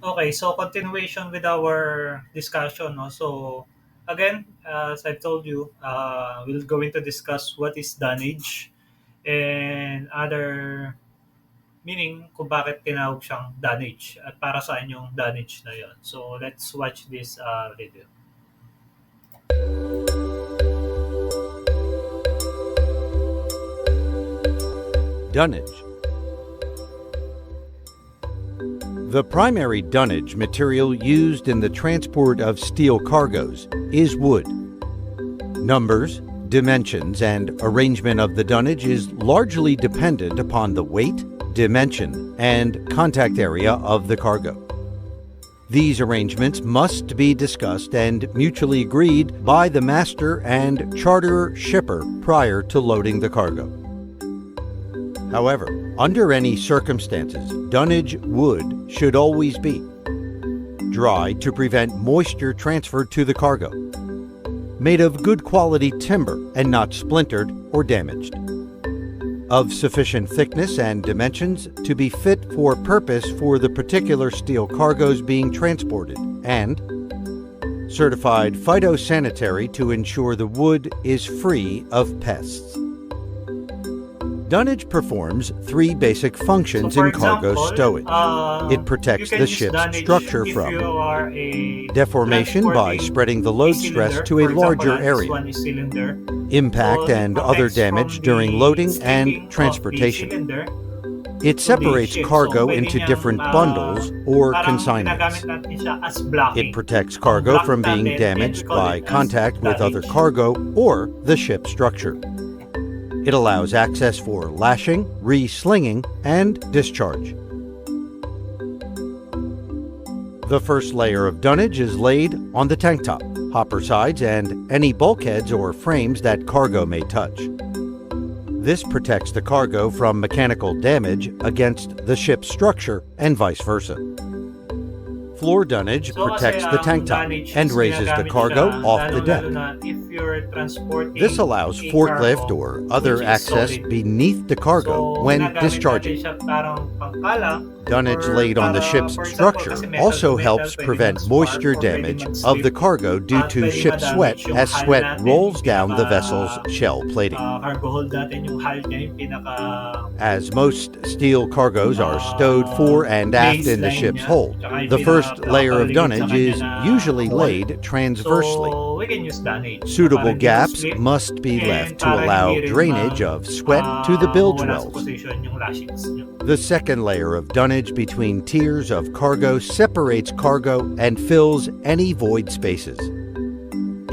Okay, so continuation with our discussion. No? So, again, as I've told you, we're going to discuss what is dunnage and other meaning kung bakit tinawag siyang dunnage at para saan yung dunnage na yon. So, let's watch this video. Dunnage. The primary dunnage material used in the transport of steel cargoes is wood. Numbers, dimensions, and arrangement of the dunnage is largely dependent upon the weight, dimension, and contact area of the cargo. These arrangements must be discussed and mutually agreed by the master and charterer shipper prior to loading the cargo. However, under any circumstances, dunnage wood should always be dry to prevent moisture transferred to the cargo, made of good quality timber and not splintered or damaged, of sufficient thickness and dimensions to be fit for purpose for the particular steel cargoes being transported, and certified phytosanitary to ensure the wood is free of pests. Dunnage performs three basic functions in cargo stowage. It protects the ship's structure from deformation by spreading the load stress to a larger area, impact and other damage during loading and transportation. It separates cargo into different bundles or consignments. It protects cargo from being damaged by contact with other cargo or the ship structure. It allows access for lashing, re-slinging, and discharge. The first layer of dunnage is laid on the tank top, hopper sides, and any bulkheads or frames that cargo may touch. This protects the cargo from mechanical damage against the ship's structure and vice versa. Floor dunnage protects the tank top and raises the cargo off the deck. This allows forklift or other access beneath the cargo when discharging. Dunnage laid on the ship's structure also helps prevent moisture damage of the cargo due to ship sweat as sweat rolls down the vessel's shell plating. As most steel cargoes are stowed fore and aft in the ship's hold, the first layer of dunnage is usually laid transversely. Suitable gaps must be left to allow drainage of sweat to the bilge wells. The second layer of dunnage between tiers of cargo separates cargo and fills any void spaces.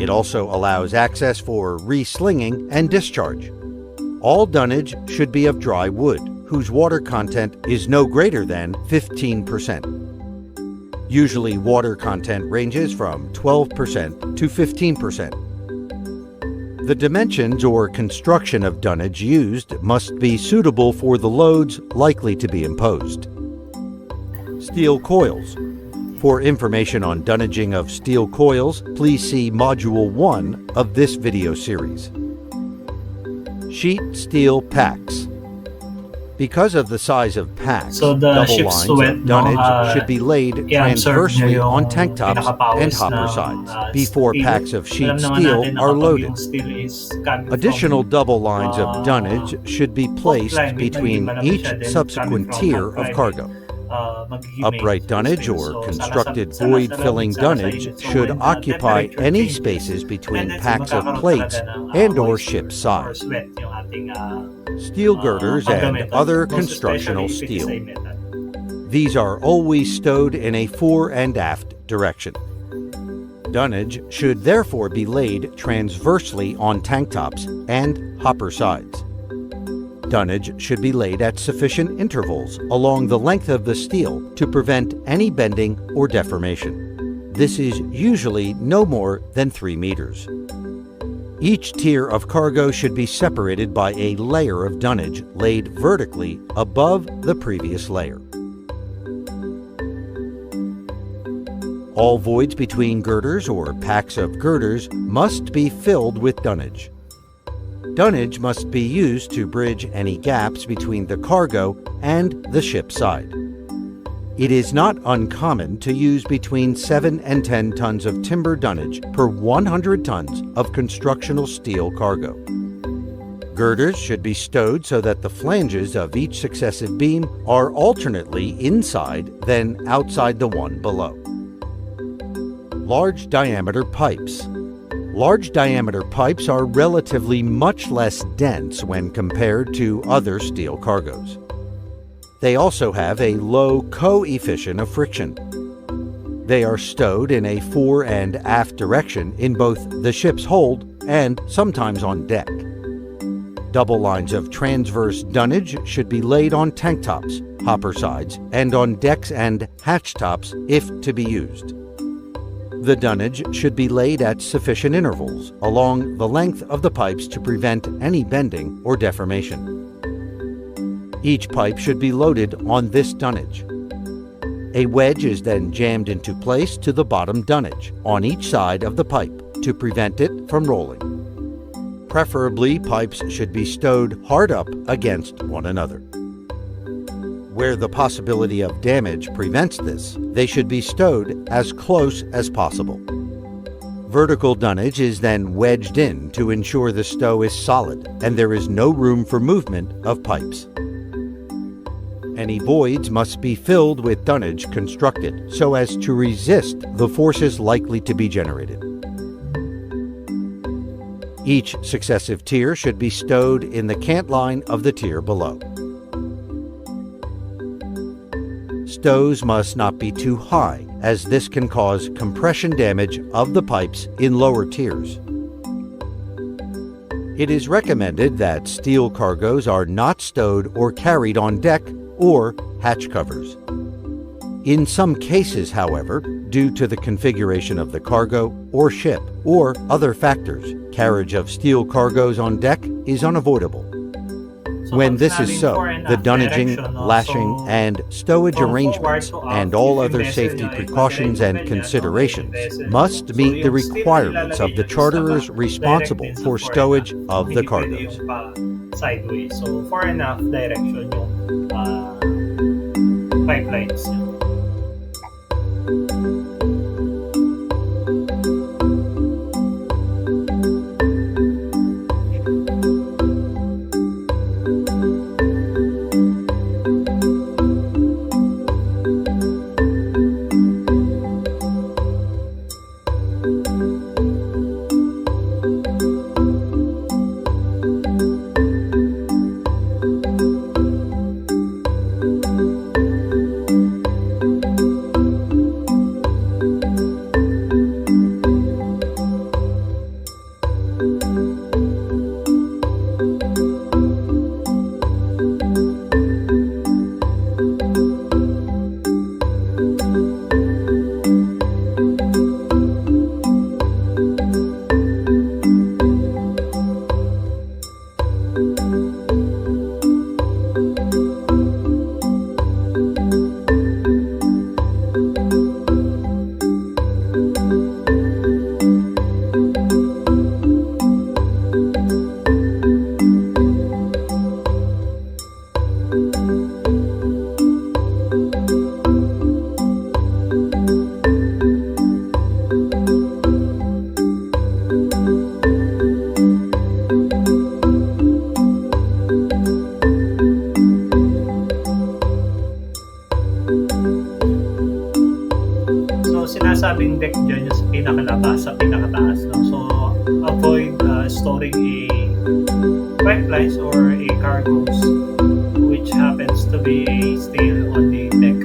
It also allows access for re-slinging and discharge. All dunnage should be of dry wood, whose water content is no greater than 15%. Usually water content ranges from 12% to 15%. The dimensions or construction of dunnage used must be suitable for the loads likely to be imposed. Steel coils. For information on dunnaging of steel coils, please see Module 1 of this video series. Sheet steel packs. Because of the size of packs, So the double ship's lines sweat, of dunnage no, should be laid i-absorb transversely niya on yung tank tops pinakapawis and hopper ng, sides before steel. packs of sheet Alam naman steel natin na are kapag loaded. yung steel is coming Additional from, double lines of dunnage should be placed line, between medyo each malapit siya din, subsequent coming from tier hot of line, cargo. magiging Upright main dunnage steel. or So, constructed sa void-filling lamig, sa dunnage init. So, should when the occupy temperature any changes, spaces between tendency packs of magkakaroon plates talaga ng, and/or moisture ship or side. sweat yung ating Steel girders and paggamit. other Most constructional especially if it is steel. a metal. These are always stowed in a fore and aft direction. Dunnage should therefore be laid transversely on tank tops and hopper sides. Dunnage should be laid at sufficient intervals along the length of the steel to prevent any bending or deformation. This is usually no more than 3 meters. Each tier of cargo should be separated by a layer of dunnage laid vertically above the previous layer. All voids between girders or packs of girders must be filled with dunnage. Dunnage must be used to bridge any gaps between the cargo and the ship side. It is not uncommon to use between 7 and 10 tons of timber dunnage per 100 tons of constructional steel cargo. Girders should be stowed so that the flanges of each successive beam are alternately inside then outside the one below. Large diameter pipes. Large diameter pipes are relatively much less dense when compared to other steel cargoes. They also have a low coefficient of friction. They are stowed in a fore and aft direction in both the ship's hold and sometimes on deck. Double lines of transverse dunnage should be laid on tank tops, hopper sides, and on decks and hatch tops if to be used. The dunnage should be laid at sufficient intervals along the length of the pipes to prevent any bending or deformation. Each pipe should be loaded on this dunnage. A wedge is then jammed into place to the bottom dunnage on each side of the pipe to prevent it from rolling. Preferably, pipes should be stowed hard up against one another. Where the possibility of damage prevents this, they should be stowed as close as possible. Vertical dunnage is then wedged in to ensure the stow is solid and there is no room for movement of pipes. Any voids must be filled with dunnage constructed so as to resist the forces likely to be generated. Each successive tier should be stowed in the cant line of the tier below. Stows must not be too high, as this can cause compression damage of the pipes in lower tiers. It is recommended that steel cargoes are not stowed or carried on deck or hatch covers. In some cases, however, due to the configuration of the cargo or ship or other factors, carriage of steel cargoes on deck is unavoidable. When this is so, the dunnaging, lashing, and stowage arrangements and all other safety precautions and considerations must meet the requirements of the charterers responsible for stowage of the cargoes. Sideways. So far enough direction yung pipelines niya. Sinasabing deck dyan yung sa pinakalabas, sa pinakataas. No? So, avoid storing a pipelines or a cargoes which happens to be still on the deck.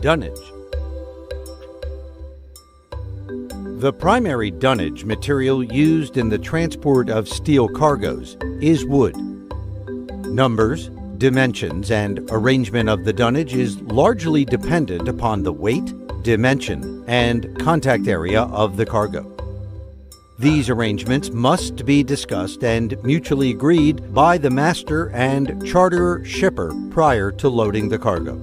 Dunnage. The primary dunnage material used in the transport of steel cargoes is wood. Numbers, dimensions, and arrangement of the dunnage is largely dependent upon the weight, dimension, and contact area of the cargo. These arrangements must be discussed and mutually agreed by the master and charterer shipper prior to loading the cargo.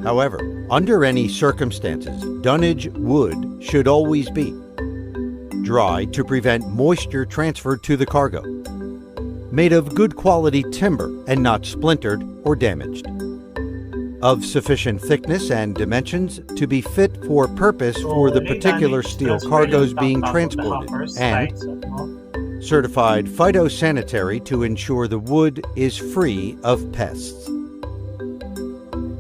However, under any circumstances, dunnage wood should always be dry to prevent moisture transfer to the cargo, made of good quality timber and not splintered or damaged, of sufficient thickness and dimensions to be fit for purpose for the late particular damage steel transfer yung cargoes being top of the transported, hoppers, and sides, no? certified phytosanitary to ensure the wood is free of pests.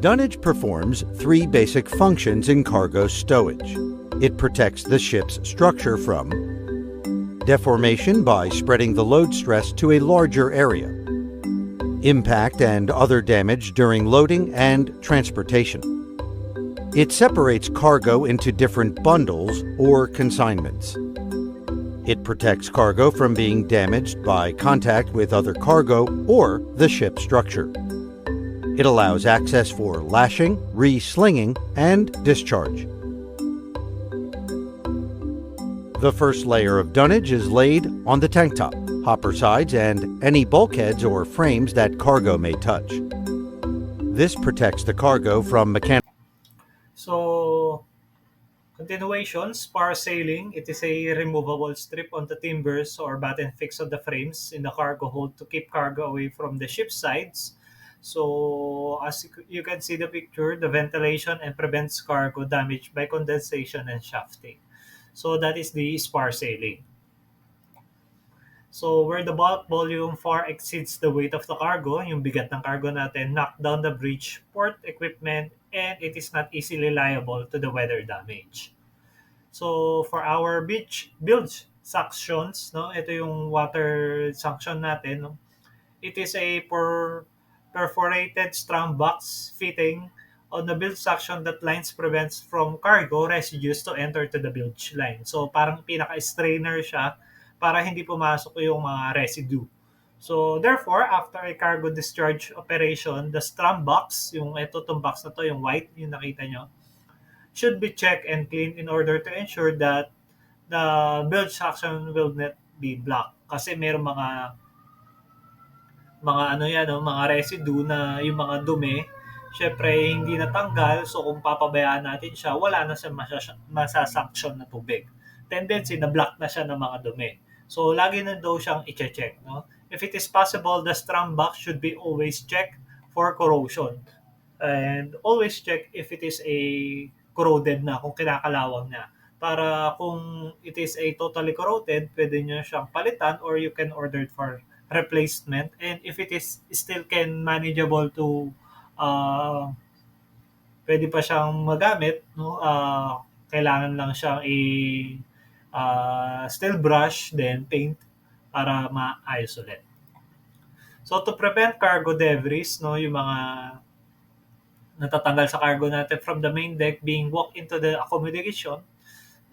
Dunnage performs three basic functions in cargo stowage. It protects the ship's structure from deformation by spreading the load stress to a larger area, impact and other damage during loading and transportation. It separates cargo into different bundles or consignments. It protects cargo from being damaged by contact with other cargo or the ship structure. It allows access for lashing, re-slinging, and discharge. The first layer of dunnage is laid on the tank top, hopper sides, and any bulkheads or frames that cargo may touch. This protects the cargo from mechanical. So, continuation, spar sailing. It is a removable strip on the timbers or button fixed on the frames in the cargo hold to keep cargo away from the ship's sides. So, as you can see the picture, the ventilation and prevents cargo damage by condensation and shafting. So, that is the spar sailing. So, where the bulk volume far exceeds the weight of the cargo, yung bigat ng cargo natin, knock down the bridge, port equipment, and it is not easily liable to the weather damage. So, for our beach bilge suctions, no, ito yung water suction natin, no, it is a perforated strong box fitting on the bilge suction that lines prevents from cargo residues to enter to the bilge line. So parang pinaka-strainer siya para hindi pumasok yung mga residue. So therefore, after a cargo discharge operation, the strum box, yung ito tong box na to, yung white, yung nakita nyo, should be checked and cleaned in order to ensure that the bilge suction will not be blocked. Kasi meron mga ano yan, no, mga residue na yung mga dumi, syempre hindi natanggal. So kung papabayaan natin siya, wala na siya masasanction na tubig. Tendency na block na siya ng mga dumi. So lagi na daw siyang i-check. No? If it is possible, the strum box should be always checked for corrosion. And always check if it is a corroded na, kung kinakalawang na. Para kung it is a totally corroded, pwede nyo siyang palitan or you can order it for replacement. And if it is still can manageable to pwede pa siyang magamit, no? Kailangan lang siyang still brush then paint para maayos ulit. So to prevent cargo debris, no, yung mga natatanggal sa cargo natin from the main deck being walked into the accommodation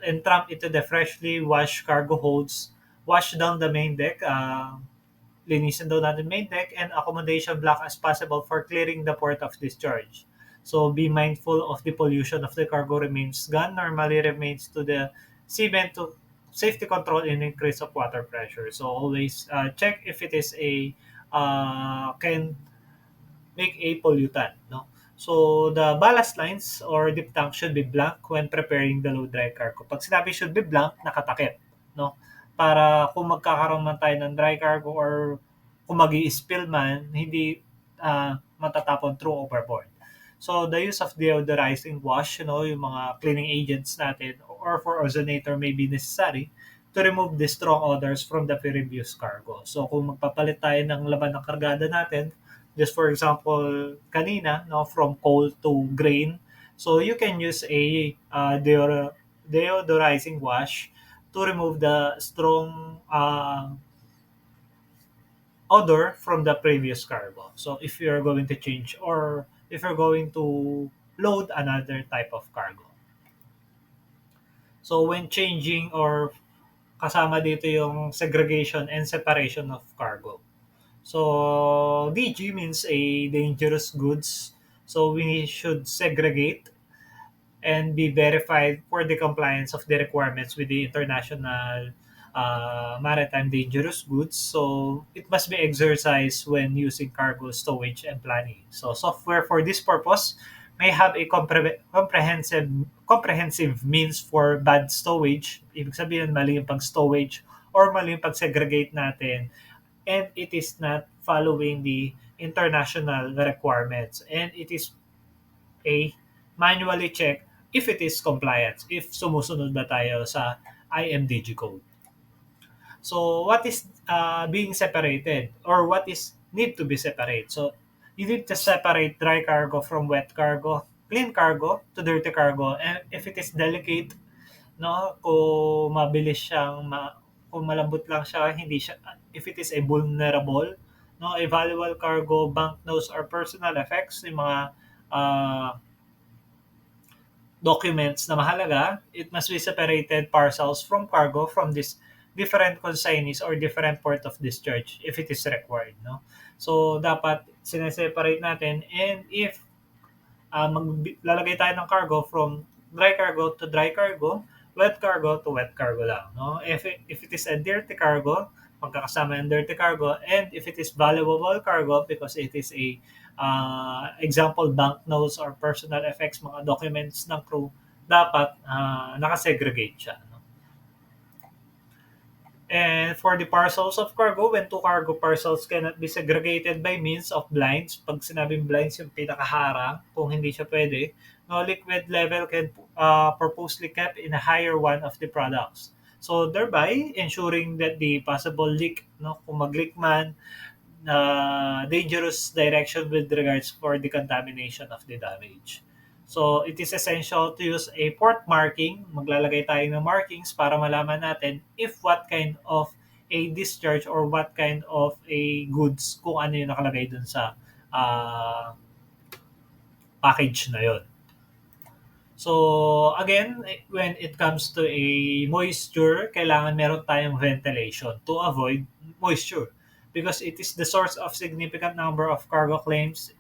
and tramped into the freshly washed cargo holds, wash down the main deck, linisin daw natin main deck and accommodation block as possible for clearing the port of discharge. So be mindful of the pollution of the cargo remains gone. Normally remains to the seabed to safety control and increase of water pressure. So always check if it is a can make a pollutant. No? So the ballast lines or deep tank should be blank when preparing the low dry cargo. Pag sinabi should be blank, nakatakip. No? Para kung magkakaroon man tayo ng dry cargo or kung mag-i-spill man, hindi matatapon through overboard. So the use of deodorizing wash, yung mga cleaning agents natin or for ozonator may be necessary to remove the strong odors from the previous cargo. So kung magpapalit tayo ng laman ng kargada natin, just for example, kanina, no, from coal to grain, so you can use a deodorizing wash to remove the strong odor from the previous cargo. So if you're going to change or if you're going to load another type of cargo. So when changing or kasama dito yung segregation and separation of cargo. So DG means a dangerous goods. So we should segregate and be verified for the compliance of the requirements with the international maritime dangerous goods. So it must be exercised when using cargo stowage and planning. So software for this purpose may have a comprehensive means for bad stowage. Ibig sabihin, mali yung pag-stowage or mali yung pag-segregate natin, and it is not following the international requirements, and it is a manually check if it is compliant, if sumusunod ba tayo sa IMDG code. So what is being separated, or what is need to be separated? So you need to separate dry cargo from wet cargo, clean cargo to dirty cargo, and if it is delicate, no, kung mabilis siyang kung malambot lang siya, hindi siya, if it is a vulnerable, no, a valuable cargo, banknotes or personal effects, yung mga uh, documents na mahalaga, it must be separated parcels from cargo from this different consignees or different port of discharge if it is required, no. So dapat sineseparate natin, and if maglalagay tayo ng cargo from dry cargo to dry cargo, wet cargo to wet cargo lang, no? If it is a dirty cargo, magkakasama yung dirty cargo, and if it is valuable cargo because it is a example banknotes or personal effects, mga documents ng crew, dapat nakasegregate siya, no? And for the parcels of cargo, when two cargo parcels cannot be segregated by means of blinds, pag sinabing blinds yung pinakaharang, kung hindi siya pwede, no, liquid level can purposely kept in a higher one of the products. So thereby ensuring that the possible leak, no, kung mag-leak man, dangerous direction with regards for the contamination of the damage. So, it is essential to use a port marking. Maglalagay tayo ng markings para malaman natin if what kind of a discharge or what kind of a goods, kung ano yung nakalagay dun sa package na yon. So, again, when it comes to a moisture, kailangan meron tayong ventilation to avoid moisture because it is the source of significant number of cargo claims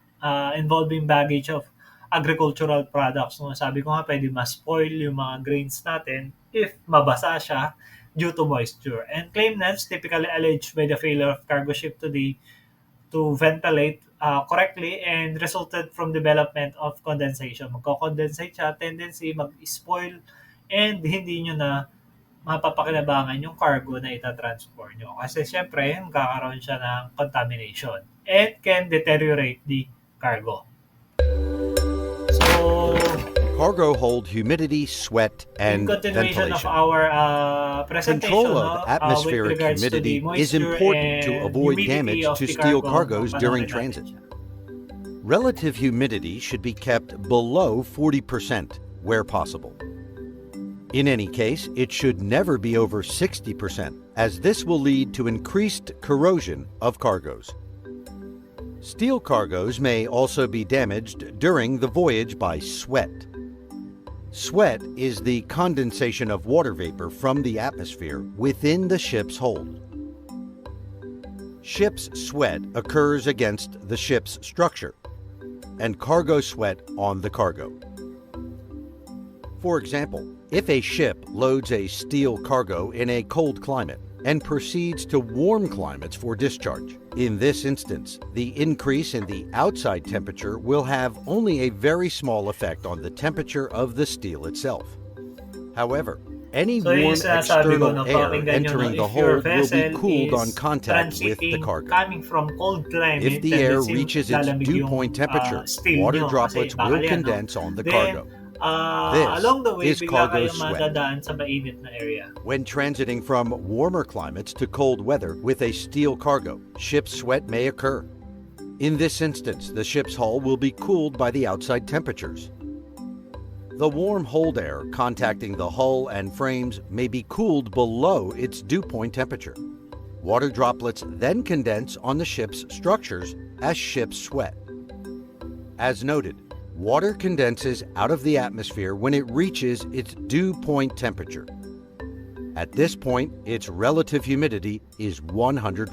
involving baggage of agricultural products. No? Sabi ko nga, pwede ma-spoil yung mga grains natin if mabasa siya due to moisture. And claimants typically allege by the failure of cargo ship to ventilate correctly and resulted from development of condensation. Magko-condensate siya, tendency mag-spoil, and hindi nyo na mapapakinabangan yung cargo na itatransport nyo. Kasi syempre, magkakaroon siya ng contamination and can deteriorate the cargo. So, cargo hold humidity, sweat, and in continuation ventilation. of our presentation, Control of atmospheric humidity is important to avoid damage to steel cargoes during transit. Relative humidity should be kept below 40% where possible. In any case, it should never be over 60%, as this will lead to increased corrosion of cargoes. Steel cargoes may also be damaged during the voyage by sweat. Sweat is the condensation of water vapor from the atmosphere within the ship's hold. Ship's sweat occurs against the ship's structure, and cargo sweat on the cargo. For example, if a ship loads a steel cargo in a cold climate and proceeds to warm climates for discharge, in this instance, the increase in the outside temperature will have only a very small effect on the temperature of the steel itself. However, any warm external air entering the hold will be cooled on contact with the cargo. If the air reaches its dew point temperature, water droplets will condense on the cargo. Along the way, This is cargo sweat. Sa mainit na area. When transiting from warmer climates to cold weather with a steel cargo, ship's sweat may occur. In this instance, the ship's hull will be cooled by the outside temperatures. The warm hold air contacting the hull and frames may be cooled below its dew point temperature. Water droplets then condense on the ship's structures as ship's sweat. As noted, water condenses out of the atmosphere when it reaches its dew point temperature. At this point, its relative humidity is 100%.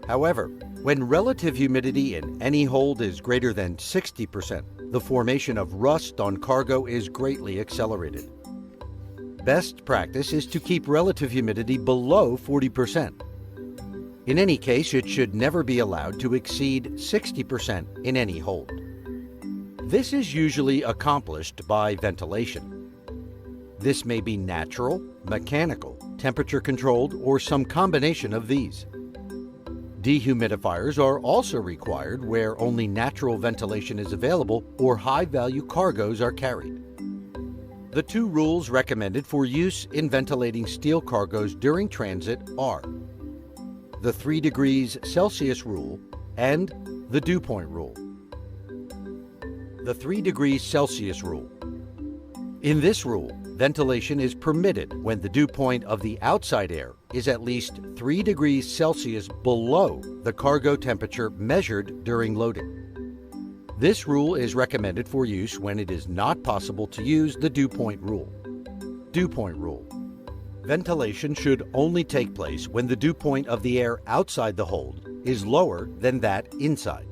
However, when relative humidity in any hold is greater than 60%, the formation of rust on cargo is greatly accelerated. Best practice is to keep relative humidity below 40%. In any case, it should never be allowed to exceed 60% in any hold. This is usually accomplished by ventilation. This may be natural, mechanical, temperature-controlled, or some combination of these. Dehumidifiers are also required where only natural ventilation is available or high-value cargoes are carried. The two rules recommended for use in ventilating steel cargoes during transit are the 3 degrees Celsius rule and the dew point rule. The 3 degrees Celsius rule. In this rule, ventilation is permitted when the dew point of the outside air is at least 3 degrees Celsius below the cargo temperature measured during loading. This rule is recommended for use when it is not possible to use the dew point rule. Dew point rule. Ventilation should only take place when the dew point of the air outside the hold is lower than that inside.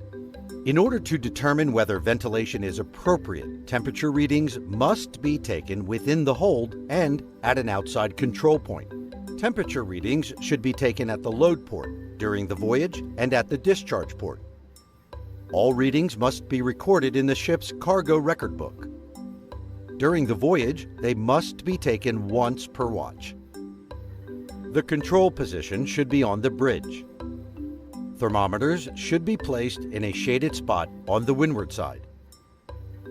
In order to determine whether ventilation is appropriate, temperature readings must be taken within the hold and at an outside control point. Temperature readings should be taken at the load port, during the voyage, and at the discharge port. All readings must be recorded in the ship's cargo record book. During the voyage, they must be taken once per watch. The control position should be on the bridge. Thermometers should be placed in a shaded spot on the windward side.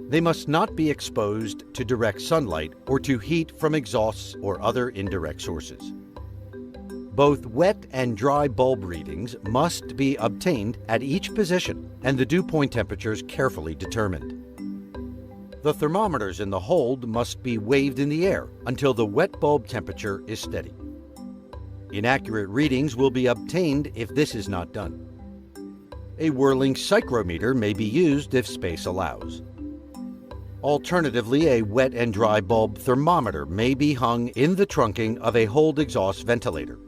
They must not be exposed to direct sunlight or to heat from exhausts or other indirect sources. Both wet and dry bulb readings must be obtained at each position and the dew point temperatures carefully determined. The thermometers in the hold must be waved in the air until the wet bulb temperature is steady. Inaccurate readings will be obtained if this is not done. A whirling psychrometer may be used if space allows. Alternatively, a wet and dry bulb thermometer may be hung in the trunking of a hold exhaust ventilator.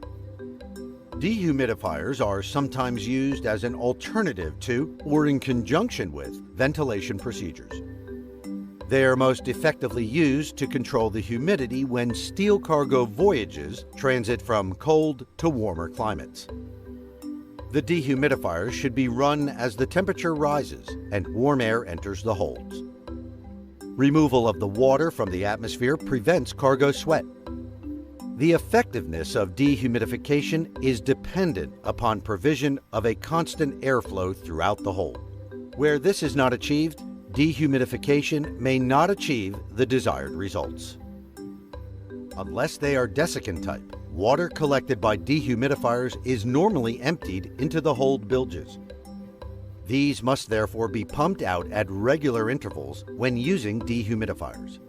Dehumidifiers are sometimes used as an alternative to or in conjunction with ventilation procedures. They are most effectively used to control the humidity when steel cargo voyages transit from cold to warmer climates. The dehumidifiers should be run as the temperature rises and warm air enters the holds. Removal of the water from the atmosphere prevents cargo sweat. The effectiveness of dehumidification is dependent upon provision of a constant airflow throughout the hold. Where this is not achieved, dehumidification may not achieve the desired results. Unless they are desiccant type, water collected by dehumidifiers is normally emptied into the hold bilges. These must therefore be pumped out at regular intervals when using dehumidifiers.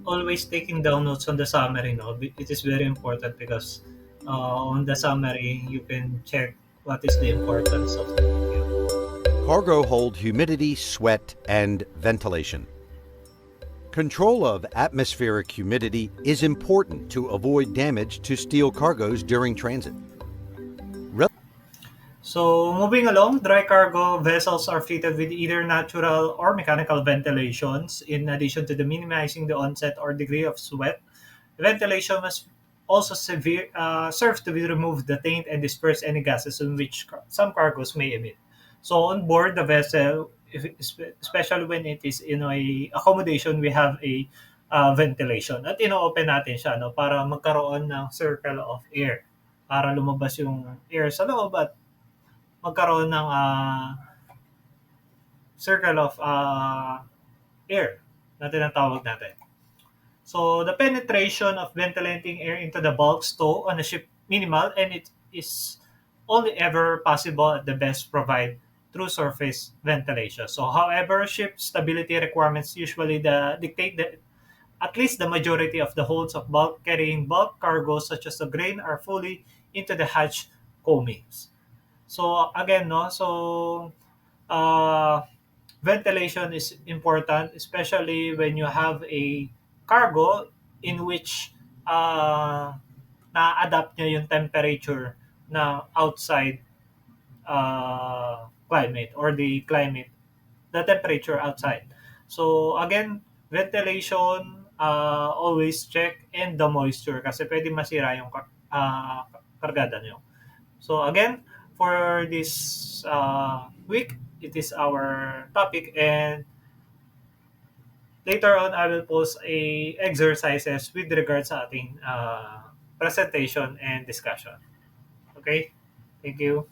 Always taking down notes on the summary, no, it is very important because on the summary you can check what is the importance of it. Cargo hold humidity, sweat, and ventilation. Control of atmospheric humidity is important to avoid damage to steel cargoes during transit. So, moving along, dry cargo vessels are fitted with either natural or mechanical ventilations. In addition to the minimizing the onset or degree of sweat, ventilation must also serve to remove the taint and disperse any gases in which some cargoes may emit. So, on board the vessel, especially when it is in a accommodation, we have a ventilation. At ino-open natin siya no, para magkaroon ng circle of air para lumabas yung air sa loob at magkaroon ng circle of air na tinatawag natin. So the penetration of ventilating air into the bulk stow on a ship minimal and it is only ever possible at the best provide through surface ventilation. So however, ship stability requirements usually dictate that at least the majority of the holds of bulk carrying bulk cargo such as the grain are fully into the hatch coamings. So again, no, so uh, ventilation is important, especially when you have a cargo in which na-adapt nyo yung temperature na outside climate or the temperature outside. So again, ventilation, always check and the moisture kasi pwede masira yung kargada nyo. So again, for this week, it is our topic, and later on, I will post a exercises with regards sa ating presentation and discussion. Okay? Thank you.